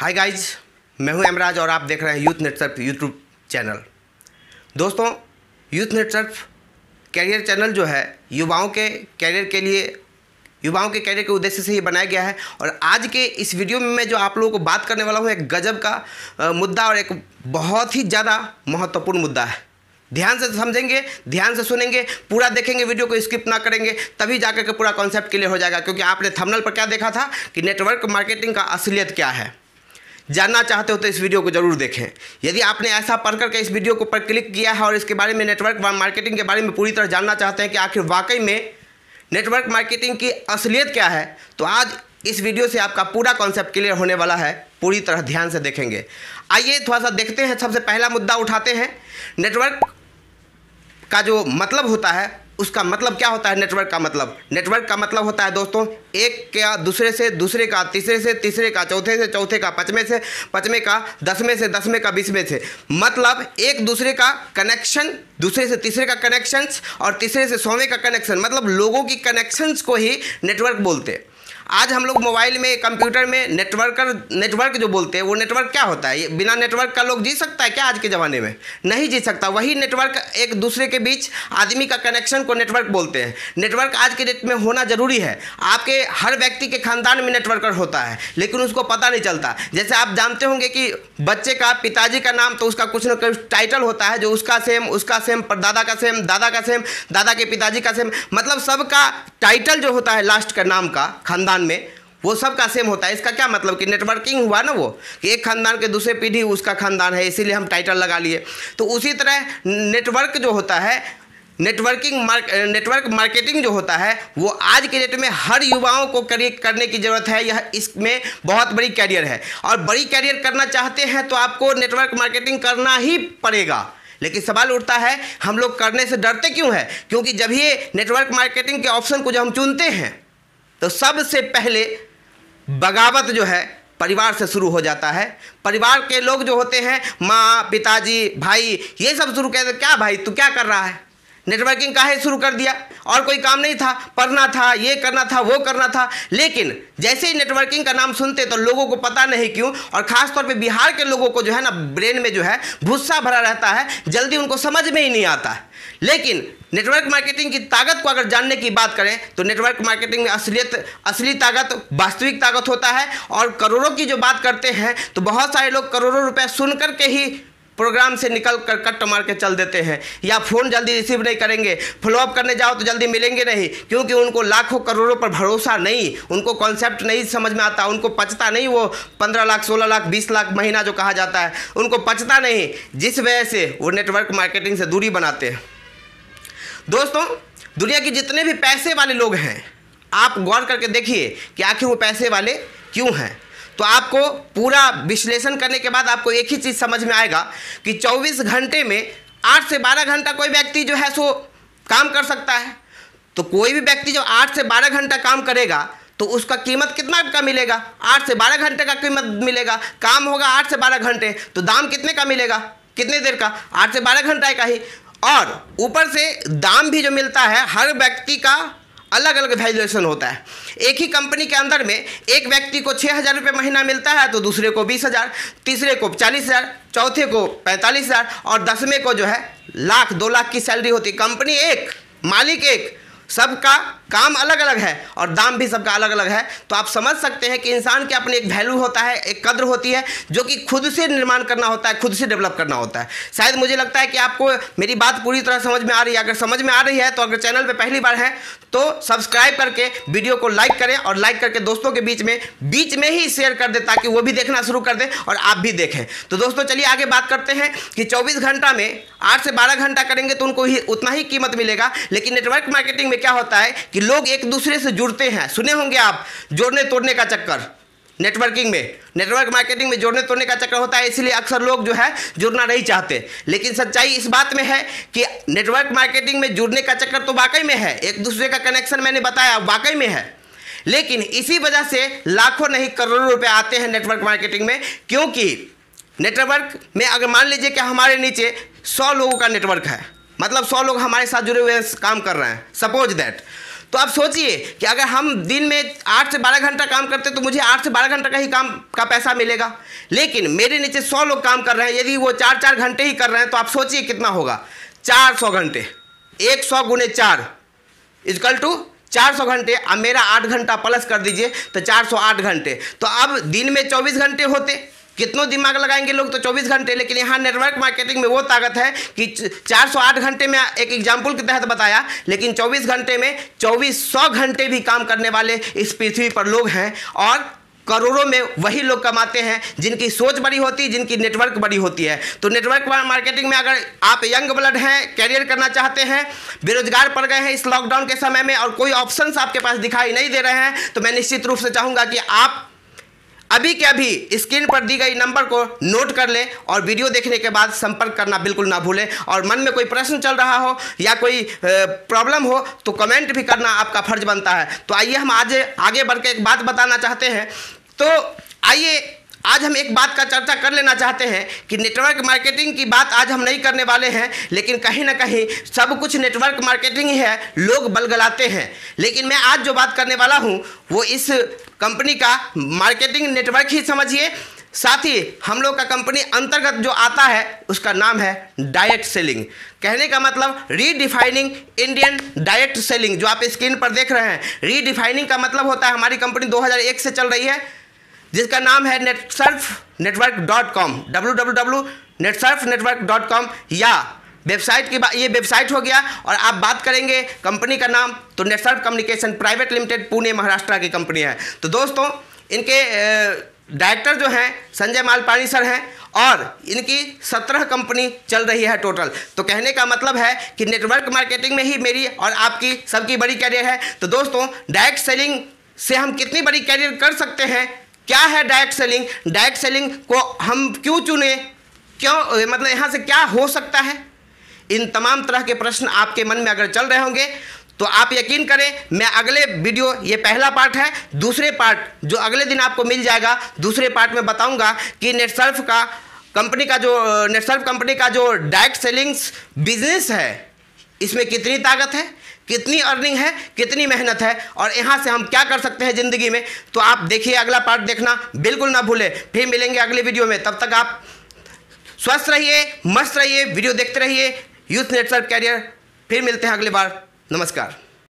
Hi guys, मैं हूं एमराज और आप देख रहे हैं यूथ नेटवर्क यूट्यूब चैनल। दोस्तों, यूथ नेटवर्क कैरियर चैनल जो है युवाओं के कैरियर के उद्देश्य से ही बनाया गया है। और आज के इस वीडियो में मैं जो आप लोगों को बात करने वाला हूं एक गजब का मुद्दा और एक बहुत ही ज़्यादा महत्वपूर्ण मुद्दा है। ध्यान से समझेंगे, ध्यान से सुनेंगे, पूरा देखेंगे, वीडियो को स्किप ना करेंगे, तभी जाकर के पूरा कॉन्सेप्ट क्लियर हो जाएगा। क्योंकि आपने थंबनेल पर क्या देखा था कि नेटवर्क मार्केटिंग का असलियत क्या है। जानना चाहते हो तो इस वीडियो को जरूर देखें। यदि आपने ऐसा पढ़ करके इस वीडियो को पर क्लिक किया है और इसके बारे में नेटवर्क मार्केटिंग के बारे में पूरी तरह जानना चाहते हैं कि आखिर वाकई में नेटवर्क मार्केटिंग की असलियत क्या है, तो आज इस वीडियो से आपका पूरा कॉन्सेप्ट क्लियर होने वाला है। पूरी तरह ध्यान से देखेंगे। आइए थोड़ा सा देखते हैं। सबसे पहला मुद्दा उठाते हैं। नेटवर्क का जो मतलब होता है उसका मतलब क्या होता है। नेटवर्क का मतलब होता है दोस्तों, एक का दूसरे से दूसरे का, तीसरे से तीसरे का, चौथे से चौथे का, पाँचवें से पाँचवें का, दसवें से दसवें का, बीसवें से, मतलब एक दूसरे का कनेक्शन, दूसरे से तीसरे का कनेक्शंस और तीसरे से 100वें का कनेक्शन, मतलब लोगों की कनेक्शंस को ही नेटवर्क बोलते हैं। आज हम लोग मोबाइल में, कंप्यूटर में नेटवर्क जो बोलते हैं वो नेटवर्क क्या होता है। ये बिना नेटवर्क का लोग जी सकता है क्या? आज के ज़माने में नहीं जी सकता। वही नेटवर्क एक दूसरे के बीच आदमी का कनेक्शन को नेटवर्क बोलते हैं। नेटवर्क आज के डेट में होना ज़रूरी है। आपके हर व्यक्ति के खानदान में नेटवर्कर होता है, लेकिन उसको पता नहीं चलता। जैसे आप जानते होंगे कि बच्चे का पिताजी का नाम तो उसका कुछ न कुछ टाइटल होता है, जो उसका सेम, दादा का सेम, दादा के पिताजी का सेम, मतलब सबका टाइटल जो होता है लास्ट का नाम का खानदान में, वो सब का सेम होता है। इसका क्या मतलब कि नेटवर्किंग हुआ ना, वो कि एक खानदान के दूसरे पीढ़ी उसका खानदान है, इसीलिए हम टाइटल लगा लिए। तो उसी तरह नेटवर्क जो होता है, नेटवर्क मार्केटिंग जो होता है, वो आज के डेट में हर युवाओं को करने की ज़रूरत है। यह इसमें बहुत बड़ी कैरियर है और बड़ी कैरियर करना चाहते हैं तो आपको नेटवर्क मार्केटिंग करना ही पड़ेगा। लेकिन सवाल उठता है, हम लोग करने से डरते क्यों हैं? क्योंकि जब ये नेटवर्क मार्केटिंग के ऑप्शन को जब हम चुनते हैं तो सबसे पहले बगावत जो है परिवार से शुरू हो जाता है। परिवार के लोग जो होते हैं, माँ, पिताजी, भाई, ये सब शुरू कहते, क्या भाई तू क्या कर रहा है? नेटवर्किंग काहे शुरू कर दिया? और कोई काम नहीं था? पढ़ना था, ये करना था, वो करना था। लेकिन जैसे ही नेटवर्किंग का नाम सुनते तो लोगों को पता नहीं क्यों, और ख़ासतौर पे बिहार के लोगों को जो है ना, ब्रेन में जो है भूसा भरा रहता है, जल्दी उनको समझ में ही नहीं आता है। लेकिन नेटवर्क मार्केटिंग की ताकत को अगर जानने की बात करें तो नेटवर्क मार्केटिंग में असली ताकत, वास्तविक ताकत होता है। और करोड़ों की जो बात करते हैं तो बहुत सारे लोग करोड़ों रुपए सुन करके ही प्रोग्राम से निकल कर कट मार के चल देते हैं, या फ़ोन जल्दी रिसीव नहीं करेंगे, फॉलोअप करने जाओ तो जल्दी मिलेंगे नहीं, क्योंकि उनको लाखों करोड़ों पर भरोसा नहीं, उनको कॉन्सेप्ट नहीं समझ में आता, उनको पचता नहीं। वो 15 लाख, 16 लाख, 20 लाख महीना जो कहा जाता है, उनको पचता नहीं, जिस वजह से वो नेटवर्क मार्केटिंग से दूरी बनाते हैं। दोस्तों, दुनिया के जितने भी पैसे वाले लोग हैं, आप गौर करके देखिए कि आखिर वो पैसे वाले क्यों हैं। तो आपको पूरा विश्लेषण करने के बाद आपको एक ही चीज़ समझ में आएगा कि 24 घंटे में 8 से 12 घंटा कोई व्यक्ति जो है सो काम कर सकता है। तो कोई भी व्यक्ति जो 8 से 12 घंटा काम करेगा तो उसका कीमत कितना का मिलेगा? 8 से 12 घंटे का कीमत मिलेगा। काम होगा 8 से 12 घंटे, तो दाम कितने का मिलेगा? कितने देर का? 8 से 12 घंटा का ही। और ऊपर से दाम भी जो मिलता है, हर व्यक्ति का अलग अलग वैल्यूएशन होता है। एक ही कंपनी के अंदर में एक व्यक्ति को 6,000 रुपये महीना मिलता है तो दूसरे को 20,000, तीसरे को 40,000, चौथे को 45,000 और 10वें को जो है 1,00,000, 2,00,000 की सैलरी होती है। कंपनी एक, मालिक एक, सबका काम अलग अलग है और दाम भी सबका अलग अलग है। तो आप समझ सकते हैं कि इंसान के अपने एक वैल्यू होता है, एक कद्र होती है, जो कि खुद से निर्माण करना होता है, खुद से डेवलप करना होता है। शायद मुझे लगता है कि आपको मेरी बात पूरी तरह समझ में आ रही है। अगर समझ में आ रही है तो अगर चैनल पे पहली बार है तो सब्सक्राइब करके वीडियो को लाइक करें और लाइक करके दोस्तों के बीच में ही शेयर कर दें, ताकि वो भी देखना शुरू कर दें और आप भी देखें। तो दोस्तों चलिए आगे बात करते हैं कि 24 घंटा में 8 से 12 घंटा करेंगे तो उनको ही उतना ही कीमत मिलेगा। लेकिन नेटवर्क मार्केटिंग में क्या होता है कि लोग एक दूसरे से जुड़ते हैं। सुने होंगे आप, जोड़ने तोड़ने का चक्कर। नेटवर्क मार्केटिंग में जोड़ने तोड़ने का चक्कर होता है, इसलिए अक्सर लोग जो है जुड़ना नहीं चाहते। लेकिन सच्चाई इस बात में है कि नेटवर्क मार्केटिंग में जुड़ने का चक्कर तो वाकई में है, एक दूसरे का कनेक्शन मैंने बताया वाकई में है। लेकिन इसी वजह से लाखों नहीं करोड़ों रुपए आते हैं नेटवर्क मार्केटिंग में। क्योंकि नेटवर्क में अगर मान लीजिए कि हमारे नीचे 100 लोगों का नेटवर्क है, मतलब 100 लोग हमारे साथ जुड़े हुए काम कर रहे हैं, सपोज दैट, तो आप सोचिए कि अगर हम दिन में 8 से 12 घंटा काम करते तो मुझे 8 से 12 घंटा का ही काम का पैसा मिलेगा, लेकिन मेरे नीचे 100 लोग काम कर रहे हैं, यदि वो 4-4 घंटे ही कर रहे हैं तो आप सोचिए कितना होगा, 400 घंटे। 100 गुने 4 इक्वल टू 400 घंटे। अब मेरा 8 घंटा प्लस कर दीजिए तो 408 घंटे। तो अब दिन में 24 घंटे होते, कितनों दिमाग लगाएंगे लोग, तो 24 घंटे। लेकिन यहाँ नेटवर्क मार्केटिंग में वो ताकत है कि 408 घंटे में एक एग्जाम्पल के तहत बताया, लेकिन 24 घंटे में 2400 घंटे भी काम करने वाले इस पृथ्वी पर लोग हैं, और करोड़ों में वही लोग कमाते हैं जिनकी सोच बड़ी होती है, जिनकी नेटवर्क बड़ी होती है। तो नेटवर्क मार्केटिंग में अगर आप यंग ब्लड हैं, कैरियर करना चाहते हैं, बेरोजगार पड़ गए हैं इस लॉकडाउन के समय में और कोई ऑप्शंस आपके पास दिखाई नहीं दे रहे हैं, तो मैं निश्चित रूप से चाहूँगा कि आप अभी के अभी स्क्रीन पर दी गई नंबर को नोट कर लें और वीडियो देखने के बाद संपर्क करना बिल्कुल ना भूलें। और मन में कोई प्रश्न चल रहा हो या कोई प्रॉब्लम हो तो कमेंट भी करना आपका फर्ज बनता है। तो आइए हम आज आगे बढ़ के एक बात बताना चाहते हैं। तो आइए आज हम एक बात का चर्चा कर लेना चाहते हैं कि नेटवर्क मार्केटिंग की बात आज हम नहीं करने वाले हैं, लेकिन कहीं ना कहीं सब कुछ नेटवर्क मार्केटिंग ही है, लोग बलगलाते हैं। लेकिन मैं आज जो बात करने वाला हूं वो इस कंपनी का मार्केटिंग नेटवर्क ही समझिए, साथ ही हम लोग का कंपनी अंतर्गत जो आता है उसका नाम है डायरेक्ट सेलिंग। कहने का मतलब रीडिफाइनिंग इंडियन डायरेक्ट सेलिंग, जो आप स्क्रीन पर देख रहे हैं। रीडिफाइनिंग का मतलब होता है, हमारी कंपनी 2001 से चल रही है, जिसका नाम है netsurfnetwork.com, www.netsurfnetwork.com, या वेबसाइट की बात, ये वेबसाइट हो गया। और आप बात करेंगे कंपनी का नाम तो Netsurf communication private limited, Pune Maharashtra की कंपनी है। तो दोस्तों इनके डायरेक्टर जो हैं संजय मालपानी सर हैं और इनकी 17 कंपनी चल रही है टोटल। तो कहने का मतलब है कि नेटवर्क मार्केटिंग में ही मेरी और आपकी सबकी बड़ी कैरियर है। तो दोस्तों डायरेक्ट सेलिंग से हम कितनी बड़ी कैरियर कर सकते हैं, क्या है डायरेक्ट सेलिंग, डायरेक्ट सेलिंग को हम क्यों चुने, क्यों, मतलब यहाँ से क्या हो सकता है, इन तमाम तरह के प्रश्न आपके मन में अगर चल रहे होंगे तो आप यकीन करें मैं अगले वीडियो, ये पहला पार्ट है, दूसरे पार्ट जो अगले दिन आपको मिल जाएगा, दूसरे पार्ट में बताऊंगा कि नेटसर्फ कंपनी का जो डायरेक्ट सेलिंग्स बिजनेस है, इसमें कितनी ताकत है, कितनी अर्निंग है, कितनी मेहनत है और यहाँ से हम क्या कर सकते हैं ज़िंदगी में। तो आप देखिए, अगला पार्ट देखना बिल्कुल ना भूलें। फिर मिलेंगे अगले वीडियो में, तब तक आप स्वस्थ रहिए, मस्त रहिए, वीडियो देखते रहिए। यूथ नेटसर्फ कैरियर, फिर मिलते हैं अगली बार। नमस्कार।